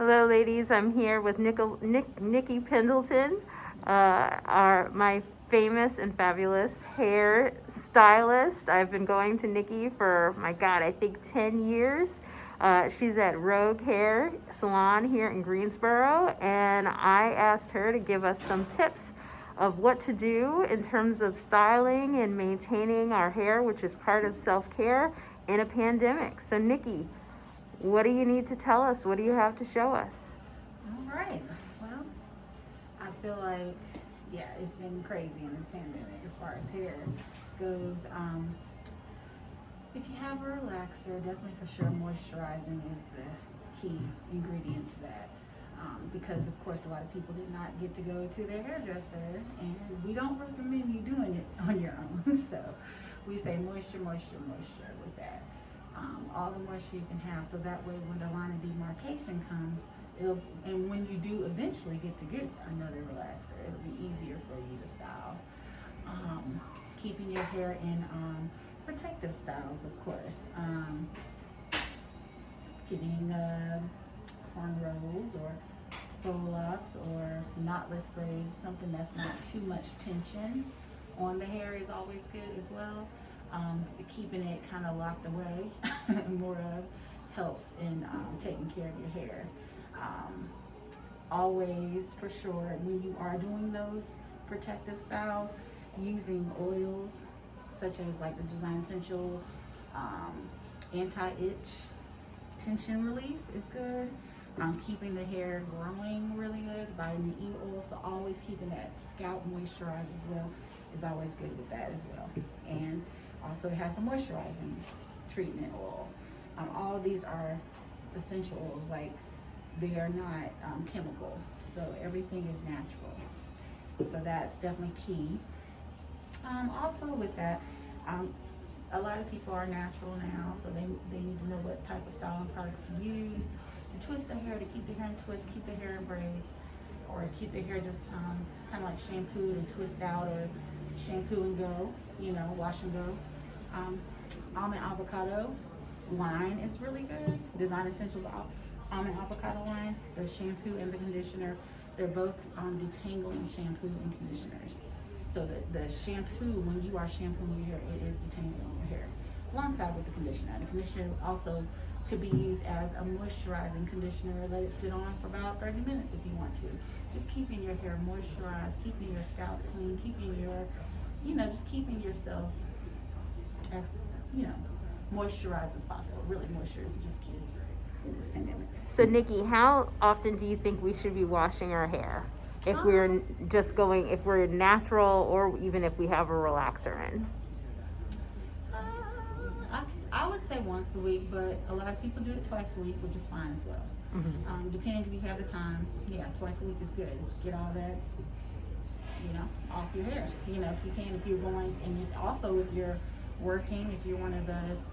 Hello, ladies. I'm here with Nikki Pendleton, my famous and fabulous hair stylist. I've been going to Nikki for, my God, I think 10 years. She's at Rogue Hair Salon here in Greensboro, and I asked her to give us some tips of what to do in terms of styling and maintaining our hair, which is part of self-care in a pandemic. So, Nikki, what do you need to tell us? What do you have to show us? All right. Well, I feel like, yeah, it's been crazy in this pandemic as far as hair goes. If you have a relaxer, definitely for sure moisturizing is the key ingredient to that. Because, of course, a lot of people did not get to go to their hairdresser, and we don't recommend you doing it on your own. So we say moisture, moisture, moisture with that. All the moisture you can have, so that way when the line of demarcation comes, and when you do eventually get to get another relaxer, it'll be easier for you to style. Keeping your hair in protective styles, of course. Getting cornrows or faux locks or knotless braids, something that's not too much tension on the hair is always good as well. Keeping it kind of locked away more of helps in taking care of your hair. Always, for sure, when you are doing those protective styles, using oils such as like the Design Essential anti-itch tension relief is good. Keeping the hair growing really good, vitamin E oil, so always keeping that scalp moisturized as well is always good with that as well. And also it has a moisturizing treatment oil. All of these are essential oils, like they are not chemical, so everything is natural. So that's definitely key. Also with that, a lot of people are natural now, so they need to know what type of styling products to use to twist the hair, to keep the hair in twists, keep the hair in braids, or keep the hair just kind of like shampooed and twist out, or shampoo and go, wash and go. Almond avocado line is really good. Design Essentials almond avocado line, the shampoo and the conditioner, they're both detangling shampoo and conditioners. So the shampoo, when you are shampooing your hair, it is detangling your hair alongside with the conditioner. The conditioner also could be used as a moisturizing conditioner. Let it sit on for about 30 minutes if you want to. Just keeping your hair moisturized, keeping your scalp clean, keeping your, just keeping yourself as, moisturized as possible. Really, moisture is just key in this pandemic. So, Nikki, how often do you think we should be washing our hair? If we're if we're natural, or even if we have a relaxer in? I would say once a week, but a lot of people do it twice a week, which is fine as well. Mm-hmm. Depending if you have the time, yeah, twice a week is good. Get all that, off your hair. If you can, if you're going, and also if you're working, if you're one of those,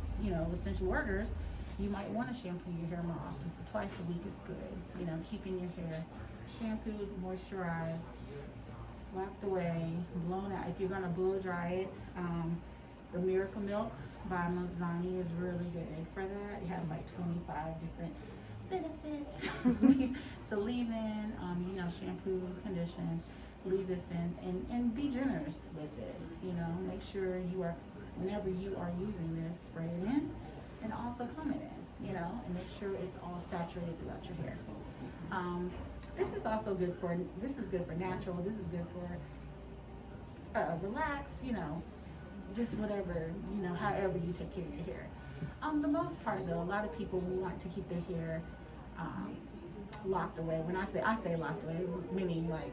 essential workers, you might want to shampoo your hair more often. So twice a week is good. Keeping your hair shampooed, moisturized, locked away, blown out. If you're gonna blow dry it, the Miracle Milk by Mazani is really good for that. It has like 25 different benefits. So leave in, shampoo, condition, leave this in, and be generous with it. Make sure whenever you are using this, spray it in, and also comb it in, and make sure it's all saturated throughout your hair. This is also good for natural, this is good for relax, just whatever, however you take care of your hair. The most part though, a lot of people want to keep their hair locked away. When I say locked away, meaning like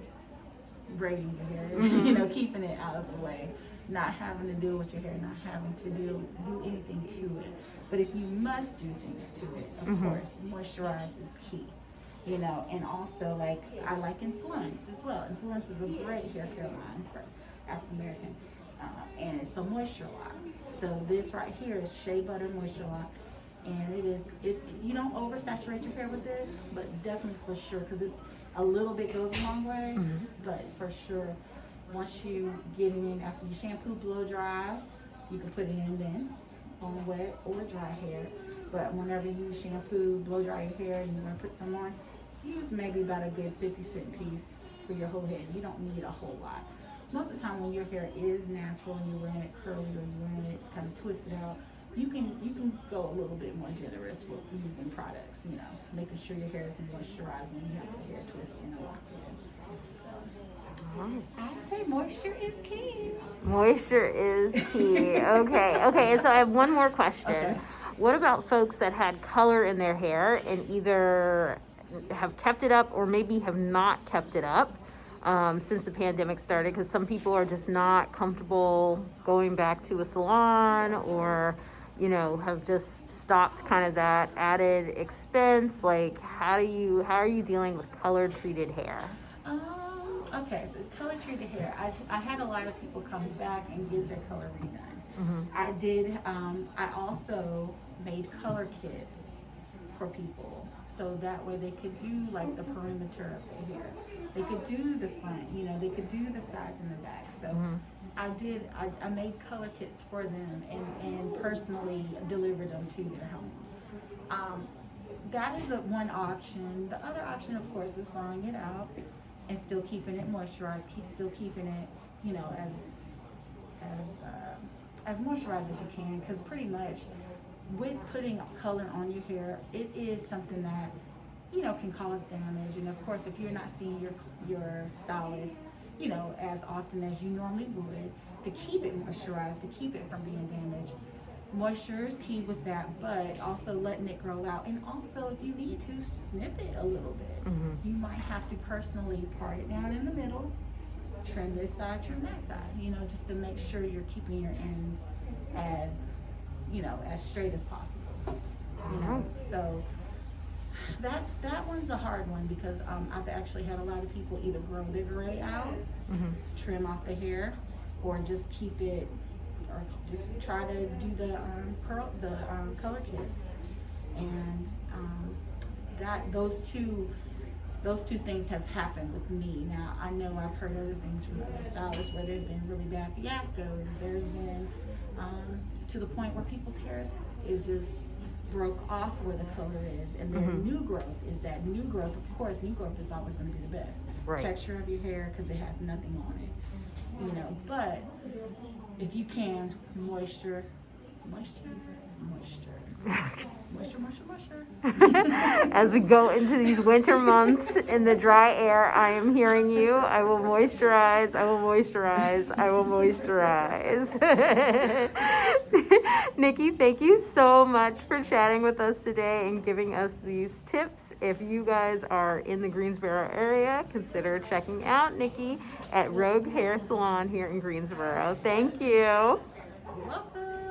braiding your hair, keeping it out of the way, not having to deal with your hair, not having to do anything to it. But if you must do things to it, of course, moisturize is key. And also I like Influence as well. Influence is a great hair care line for African American, and it's a moisture lock. So this right here is Shea Butter Moisture Lock, and you don't oversaturate your hair with this, but definitely for sure, because a little bit goes a long way. Mm-hmm. But for sure, once you get it in after you shampoo, blow dry, you can put it in then on wet or dry hair. But whenever you shampoo, blow dry your hair, and you're gonna put some on, use maybe about a good 50-cent piece for your whole head. You don't need a whole lot. Most of the time when your hair is natural and you're wearing it curly or you're wearing it kind of twisted out, you can go a little bit more generous with using products, you know, making sure your hair is moisturized when you have the hair twisted and locked in. So I say moisture is key. Moisture is key. Okay, so I have one more question. Okay. What about folks that had color in their hair and either have kept it up or maybe have not kept it up since the pandemic started? Because some people are just not comfortable going back to a salon, or have just stopped kind of that added expense. Like, how are you dealing with color treated hair? Okay, so color treated hair. I had a lot of people come back and get their color redone. Mm-hmm. I did. I also made color kits for people, so that way they could do like the perimeter of their hair. They could do the front. They could do the sides and the back. So. Mm-hmm. I made color kits for them and personally delivered them to their homes. That is one option. The other option, of course, is growing it out and still keeping it moisturized, still keeping it, as moisturized as you can. Because pretty much, with putting color on your hair, it is something that can cause damage. And of course, if you're not seeing your stylist as often as you normally would, to keep it moisturized, to keep it from being damaged. Moisture is key with that, but also letting it grow out. And also, if you need to snip it a little bit, you might have to personally part it down in the middle, trim this side, trim that side, just to make sure you're keeping your ends as straight as possible. So that one's a hard one because I've actually had a lot of people either grow their gray out, trim off the hair, or just keep it, or just try to do the color kits. And those two things have happened with me. Now I know I've heard other things from other stylists where there's been really bad fiascos. There's been to the point where people's hair is just broke off where the color is, and then new growth is that new growth. Of course, new growth is always going to be the best. Right. Texture of your hair, because it has nothing on it, But if you can, moisture. As we go into these winter months in the dry air, I am hearing you. I will moisturize. Nikki, thank you so much for chatting with us today and giving us these tips. If you guys are in the Greensboro area, consider checking out Nikki at Rogue Hair Salon here in Greensboro. Thank you. You're welcome.